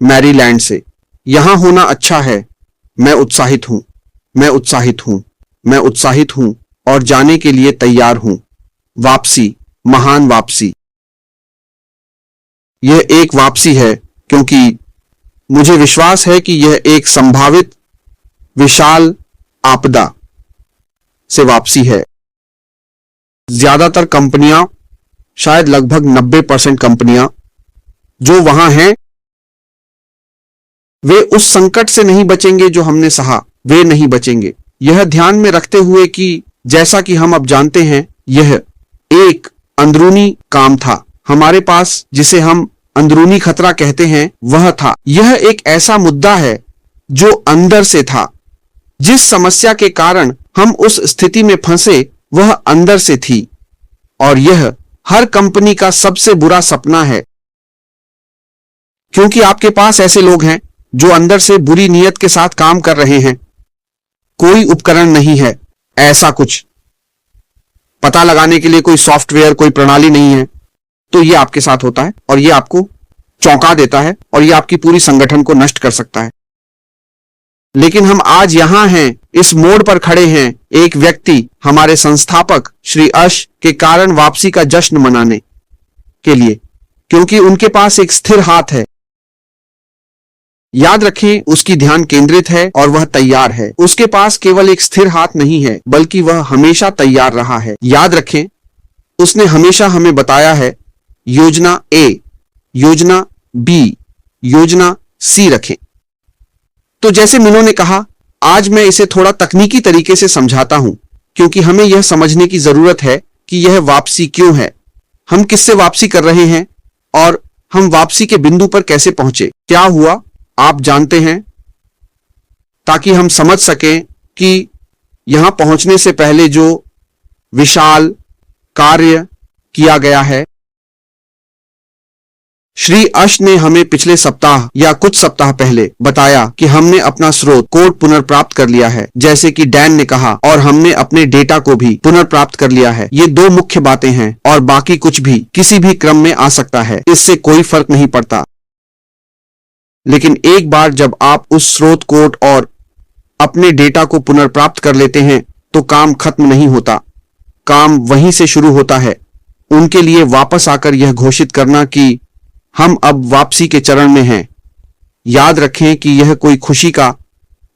Maryland से। यहां होना अच्छा है। मैं उत्साहित हूं, मैं उत्साहित हूं, मैं उत्साहित हूं और जाने के लिए तैयार हूं। वापसी, महान वापसी। यह एक वापसी है क्योंकि मुझे विश्वास है कि यह एक संभावित विशाल आपदा से वापसी है। ज्यादातर कंपनियां, शायद लगभग 90% कंपनियां जो वहां हैं, वे उस संकट से नहीं बचेंगे जो हमने सहा। वे नहीं बचेंगे। यह ध्यान में रखते हुए कि जैसा कि हम अब जानते हैं, यह एक अंदरूनी काम था हमारे पास, जिसे हम अंदरूनी खतरा कहते हैं, वह था। यह एक ऐसा मुद्दा है जो अंदर से था। जिस समस्या के कारण हम उस स्थिति में फंसे, वह अंदर से थी। और यह हर कंपनी का सबसे बुरा सपना है, क्योंकि आपके पास ऐसे लोग हैं जो अंदर से बुरी नीयत के साथ काम कर रहे हैं। कोई उपकरण नहीं है, ऐसा कुछ पता लगाने के लिए कोई सॉफ्टवेयर, कोई प्रणाली नहीं है। तो यह आपके साथ होता है और यह आपको चौंका देता है और यह आपकी पूरी संगठन को नष्ट कर सकता है। लेकिन हम आज यहां हैं, इस मोड़ पर खड़े हैं, एक व्यक्ति, हमारे संस्थापक श्री अश के कारण वापसी का जश्न मनाने के लिए, क्योंकि उनके पास एक स्थिर हाथ है। याद रखें, उसकी ध्यान केंद्रित है और वह तैयार है। उसके पास केवल एक स्थिर हाथ नहीं है, बल्कि वह हमेशा तैयार रहा है। याद रखें, उसने हमेशा हमें बताया है, योजना ए, योजना बी, योजना सी रखें। तो जैसे मिनो ने कहा, आज मैं इसे थोड़ा तकनीकी तरीके से समझाता हूं, क्योंकि हमें यह समझने की जरूरत है कि यह वापसी क्यों है, हम किससे वापसी कर रहे हैं और हम वापसी के बिंदु पर कैसे पहुंचे। क्या हुआ, आप जानते हैं, ताकि हम समझ सकें कि यहां पहुंचने से पहले जो विशाल कार्य किया गया है। श्री अश ने हमें पिछले सप्ताह या कुछ सप्ताह पहले बताया कि हमने अपना स्रोत कोड पुनर्प्राप्त कर लिया है, जैसे कि डैन ने कहा, और हमने अपने डेटा को भी पुनर्प्राप्त कर लिया है। ये दो मुख्य बातें हैं और बाकी कुछ भी किसी भी क्रम में आ सकता है, इससे कोई फर्क नहीं पड़ता। लेकिन एक बार जब आप उस स्रोत कोड और अपने डेटा को पुनर्प्राप्त कर लेते हैं, तो काम खत्म नहीं होता, काम वहीं से शुरू होता है। उनके लिए वापस आकर यह घोषित करना कि हम अब वापसी के चरण में हैं। याद रखें कि यह कोई खुशी का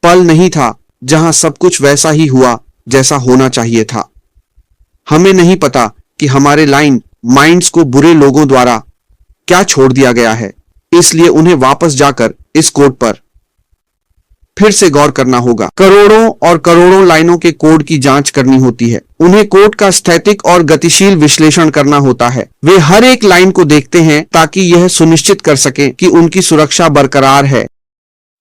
पल नहीं था जहां सब कुछ वैसा ही हुआ जैसा होना चाहिए था। हमें नहीं पता कि हमारे माइंड्स को बुरे लोगों द्वारा क्या छोड़ दिया गया है, इसलिए उन्हें वापस जाकर इस कोड पर फिर से गौर करना होगा। करोड़ों और करोड़ों लाइनों के कोड की जांच करनी होती है। उन्हें कोड का स्थैतिक और गतिशील विश्लेषण करना होता है। वे हर एक लाइन को देखते हैं ताकि यह सुनिश्चित कर सकें कि उनकी सुरक्षा बरकरार है।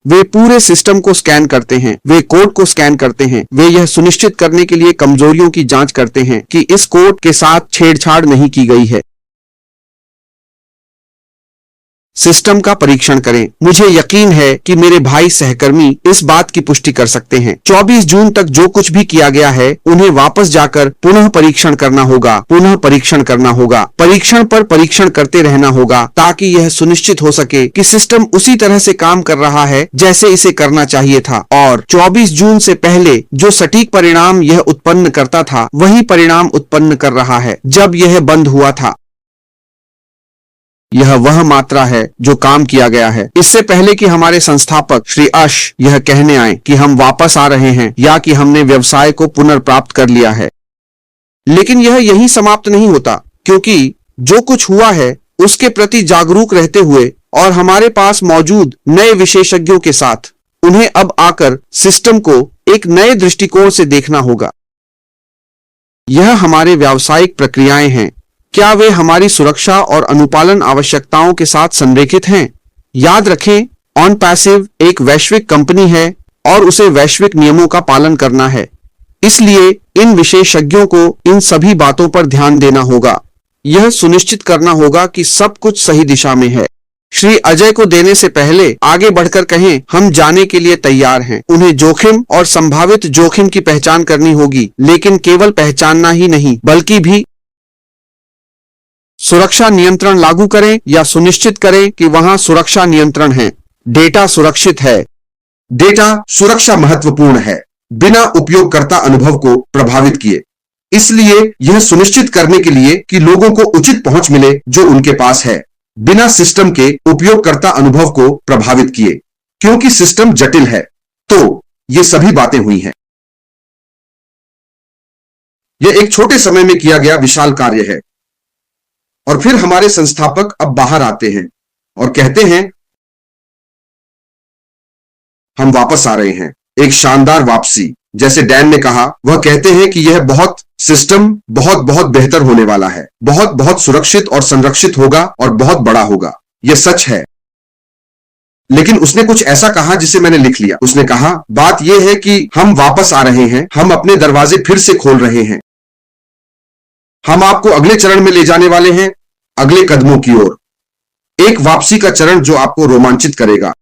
वे पूरे सिस्टम को स्कैन करते हैं, वे कोड को स्कैन करते हैं। वे यह सुनिश्चित करने के लिए कमजोरियों की जांच करते हैं कि इस कोड के साथ छेड़छाड़ नहीं की गई है। सिस्टम का परीक्षण करें। मुझे यकीन है कि मेरे भाई सहकर्मी इस बात की पुष्टि कर सकते हैं। 24 जून तक जो कुछ भी किया गया है, उन्हें वापस जाकर पुनः परीक्षण करना होगा, पुनः परीक्षण करना होगा, परीक्षण पर परीक्षण करते रहना होगा, ताकि यह सुनिश्चित हो सके कि सिस्टम उसी तरह से काम कर रहा है जैसे इसे करना चाहिए था। और 24 जून से पहले जो सटीक परिणाम यह उत्पन्न करता था, वही परिणाम उत्पन्न कर रहा है जब यह बंद हुआ था। यह वह मात्रा है जो काम किया गया है। इससे पहले कि हमारे संस्थापक श्री अश यह कहने आए कि हम वापस आ रहे हैं या कि हमने व्यवसाय को पुनर्प्राप्त कर लिया है। लेकिन यह यहीं समाप्त नहीं होता, क्योंकि जो कुछ हुआ है उसके प्रति जागरूक रहते हुए और हमारे पास मौजूद नए विशेषज्ञों के साथ, उन्हें अब आकर सिस्टम को एक नए दृष्टिकोण से देखना होगा। यह हमारे व्यावसायिक प्रक्रियाएं हैं। क्या वे हमारी सुरक्षा और अनुपालन आवश्यकताओं के साथ संरेखित हैं? याद रखें, ऑनपैसिव एक वैश्विक कंपनी है और उसे वैश्विक नियमों का पालन करना है। इसलिए इन विशेषज्ञों को इन सभी बातों पर ध्यान देना होगा। यह सुनिश्चित करना होगा कि सब कुछ सही दिशा में है। श्री अजय को देने से पहले आगे बढ़कर कहें, हम जाने के लिए तैयार हैं। उन्हें जोखिम और संभावित जोखिम की पहचान करनी होगी, लेकिन केवल पहचानना ही नहीं, बल्कि भी सुरक्षा नियंत्रण लागू करें या सुनिश्चित करें कि वहां सुरक्षा नियंत्रण है। डेटा सुरक्षित है। डेटा सुरक्षा महत्वपूर्ण है, बिना उपयोगकर्ता अनुभव को प्रभावित किए। इसलिए यह सुनिश्चित करने के लिए कि लोगों को उचित पहुंच मिले जो उनके पास है, बिना सिस्टम के उपयोगकर्ता अनुभव को प्रभावित किए। क्योंकि सिस्टम जटिल है, तो ये सभी बातें हुई हैं। यह एक छोटे समय में किया गया विशाल कार्य है। और फिर हमारे संस्थापक अब बाहर आते हैं और कहते हैं, हम वापस आ रहे हैं, एक शानदार वापसी। जैसे डैन ने कहा, वह कहते हैं कि यह सिस्टम बहुत बहुत बेहतर होने वाला है, बहुत बहुत सुरक्षित और संरक्षित होगा और बहुत बड़ा होगा। यह सच है। लेकिन उसने कुछ ऐसा कहा जिसे मैंने लिख लिया। उसने कहा, बात यह है कि हम वापस आ रहे हैं, हम अपने दरवाजे फिर से खोल रहे हैं। हम आपको अगले चरण में ले जाने वाले हैं, अगले कदमों की ओर। एक वापसी का चरण जो आपको रोमांचित करेगा।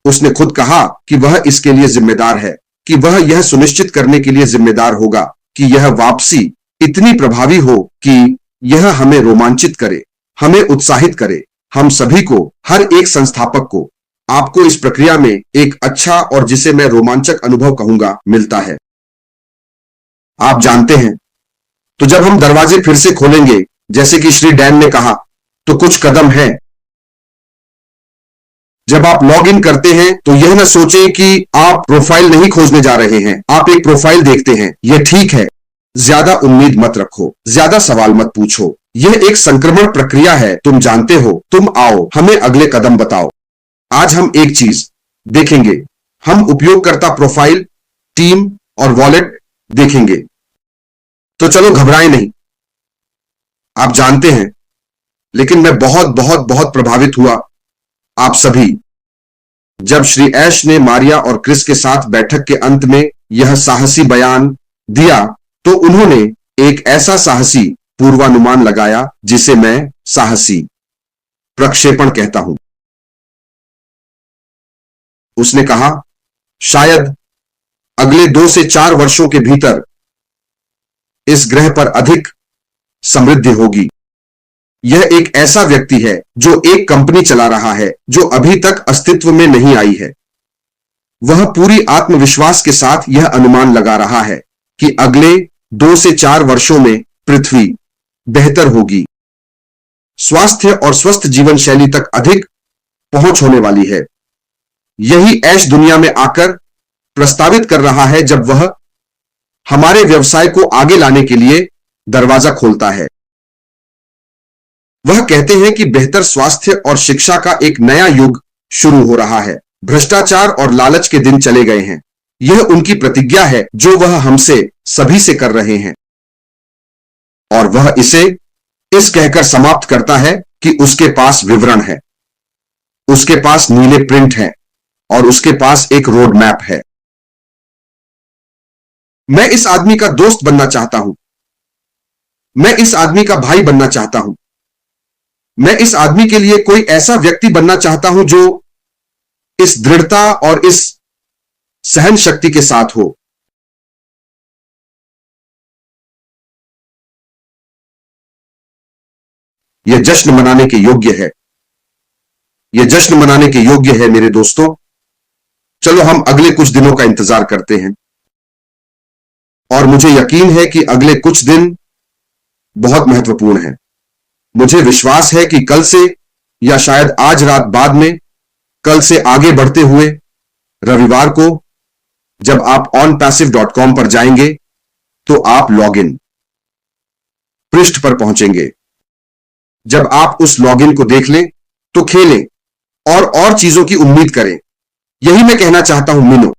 उसने खुद कहा कि वह इसके लिए जिम्मेदार है, कि वह यह सुनिश्चित करने के लिए जिम्मेदार होगा कि यह वापसी इतनी प्रभावी हो कि यह हमें रोमांचित करे, हमें उत्साहित करे, हम सभी को, हर एक संस्थापक को। आपको इस प्रक्रिया में एक अच्छा और जिसे मैं रोमांचक अनुभव कहूंगा मिलता है। आप जानते हैं, तो जब हम दरवाजे फिर से खोलेंगे, जैसे कि श्री डैन ने कहा, तो कुछ कदम हैं। जब आप लॉग इन करते हैं तो यह न सोचें कि आप प्रोफाइल नहीं खोजने जा रहे हैं, आप एक प्रोफाइल देखते हैं। यह ठीक है, ज्यादा उम्मीद मत रखो, ज्यादा सवाल मत पूछो। यह एक संक्रमण प्रक्रिया है, तुम जानते हो। तुम आओ, हमें अगले कदम बताओ। आज हम एक चीज देखेंगे, हम उपयोगकर्ता प्रोफाइल, टीम और वॉलेट देखेंगे। तो चलो घबराएं नहीं। आप जानते हैं, लेकिन मैं बहुत बहुत बहुत प्रभावित हुआ, आप सभी, जब श्री ऐश ने मारिया और क्रिस के साथ बैठक के अंत में यह साहसी बयान दिया, तो उन्होंने एक ऐसा साहसी पूर्वानुमान लगाया जिसे मैं साहसी प्रक्षेपण कहता हूं। उसने कहा, शायद अगले 2 से 4 वर्षों के भीतर इस ग्रह पर अधिक समृद्धि होगी। यह एक ऐसा व्यक्ति है जो एक कंपनी चला रहा है जो अभी तक अस्तित्व में नहीं आई है। वह पूरी आत्मविश्वास के साथ यह अनुमान लगा रहा है कि अगले 2 से 4 वर्षों में पृथ्वी बेहतर होगी, स्वास्थ्य और स्वस्थ जीवन शैली तक अधिक पहुंच होने वाली है। यही ऐश दुनिया में आकर प्रस्तावित कर रहा है जब वह हमारे व्यवसाय को आगे लाने के लिए दरवाजा खोलता है। वह कहते हैं कि बेहतर स्वास्थ्य और शिक्षा का एक नया युग शुरू हो रहा है। भ्रष्टाचार और लालच के दिन चले गए हैं। यह उनकी प्रतिज्ञा है जो वह हमसे सभी से कर रहे हैं। और वह इसे इस कहकर समाप्त करता है कि उसके पास विवरण है, उसके पास नीले प्रिंट हैं और उसके पास एक रोड मैप है। मैं इस आदमी का दोस्त बनना चाहता हूं। मैं इस आदमी का भाई बनना चाहता हूं। मैं इस आदमी के लिए कोई ऐसा व्यक्ति बनना चाहता हूं जो इस दृढ़ता और इस सहन शक्ति के साथ हो। यह जश्न मनाने के योग्य है। यह जश्न मनाने के योग्य है मेरे दोस्तों। चलो हम अगले कुछ दिनों का इंतजार करते हैं। और मुझे यकीन है कि अगले कुछ दिन बहुत महत्वपूर्ण है। मुझे विश्वास है कि कल से या शायद आज रात बाद में, कल से आगे बढ़ते हुए रविवार को जब आप onpassive.com पर जाएंगे तो आप लॉगिन पृष्ठ पर पहुंचेंगे। जब आप उस लॉगिन को देख लें तो खेलें और चीजों की उम्मीद करें। यही मैं कहना चाहता हूं मिनो।